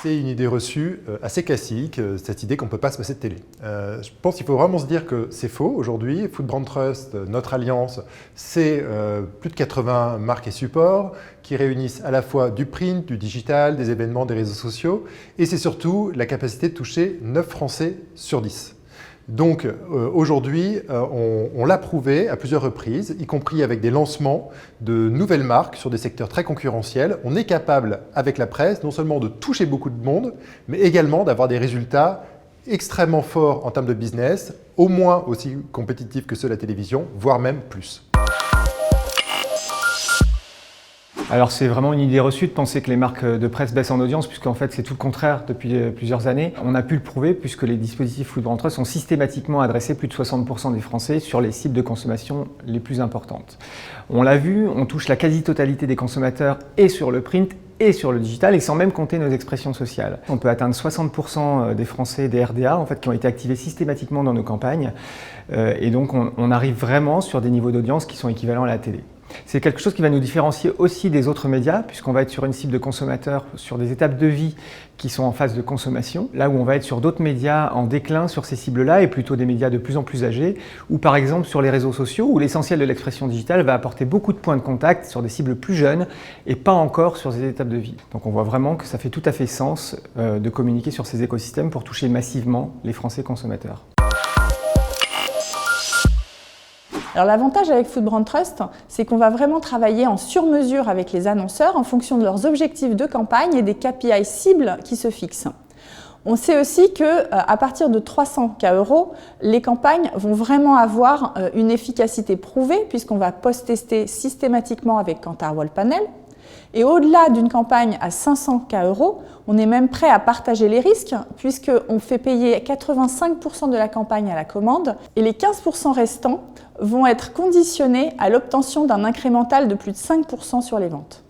C'est une idée reçue assez classique, cette idée qu'on ne peut pas se passer de télé. Je pense qu'il faut vraiment se dire que c'est faux aujourd'hui. Food Brand Trust, notre alliance, c'est plus de 80 marques et supports qui réunissent à la fois du print, du digital, des événements, des réseaux sociaux, et c'est surtout la capacité de toucher 9 Français sur 10. Donc aujourd'hui, on l'a prouvé à plusieurs reprises, y compris avec des lancements de nouvelles marques sur des secteurs très concurrentiels. On est capable, avec la presse, non seulement de toucher beaucoup de monde, mais également d'avoir des résultats extrêmement forts en termes de business, au moins aussi compétitifs que ceux de la télévision, voire même plus. Alors c'est vraiment une idée reçue de penser que les marques de presse baissent en audience, puisqu'en fait c'est tout le contraire depuis plusieurs années. On a pu le prouver puisque les dispositifs Food Brand Trust sont systématiquement adressés plus de 60% des Français sur les cibles de consommation les plus importantes. On l'a vu, on touche la quasi-totalité des consommateurs et sur le print et sur le digital, et sans même compter nos expressions sociales. On peut atteindre 60% des Français des RDA en fait, qui ont été activés systématiquement dans nos campagnes, et donc on arrive vraiment sur des niveaux d'audience qui sont équivalents à la télé. C'est quelque chose qui va nous différencier aussi des autres médias, puisqu'on va être sur une cible de consommateurs sur des étapes de vie qui sont en phase de consommation, là où on va être sur d'autres médias en déclin sur ces cibles-là, et plutôt des médias de plus en plus âgés, ou par exemple sur les réseaux sociaux, où l'essentiel de l'expression digitale va apporter beaucoup de points de contact sur des cibles plus jeunes, et pas encore sur ces étapes de vie. Donc on voit vraiment que ça fait tout à fait sens de communiquer sur ces écosystèmes pour toucher massivement les Français consommateurs. Alors l'avantage avec Food Brand Trust, c'est qu'on va vraiment travailler en sur-mesure avec les annonceurs en fonction de leurs objectifs de campagne et des KPI cibles qui se fixent. On sait aussi qu'à partir de 300 €, les campagnes vont vraiment avoir une efficacité prouvée puisqu'on va post-tester systématiquement avec Kantar Wallpanel. Et au-delà d'une campagne à 500 €, on est même prêt à partager les risques puisqu'on fait payer 85% de la campagne à la commande et les 15% restants vont être conditionnés à l'obtention d'un incrémental de plus de 5% sur les ventes.